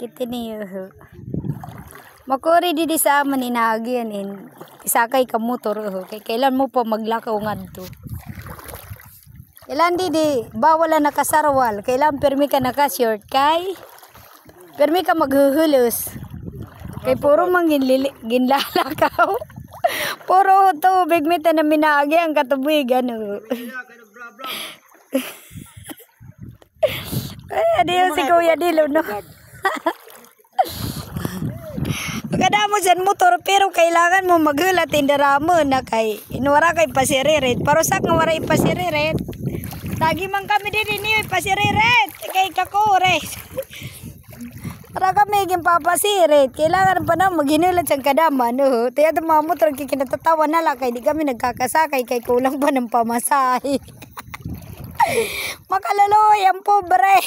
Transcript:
Kiti niyo. Makuri di sa aman inaagyan in. Isakay ka motor kay kailan mo pa maglakaw ngadto. Kailan di bawal na nakasarwal. Kailan permi ka naka-short kay permi ka maghuhulos. Kay puro ginlalakaw. Puro tubig mita na minaagi ang katubig ano. Ay, adiyo si Kuya Dilo no. Kada mo dyan motor pero kailangan mo maghulat indaramo na kay inuwara kay pasiririt. Pero sak nga wara ipasiririt. Tagi man kami din niyo ipasiririt. Kay kakore. Para kami iging papasirit. Kailangan pa na maghinulat siyang kadama. No? Kaya itong mga motor kinatatawa na lang. Kaya di kami nagkakasakay. Kaya kulang pa ng pamasahe. Makalaloy ang pobre.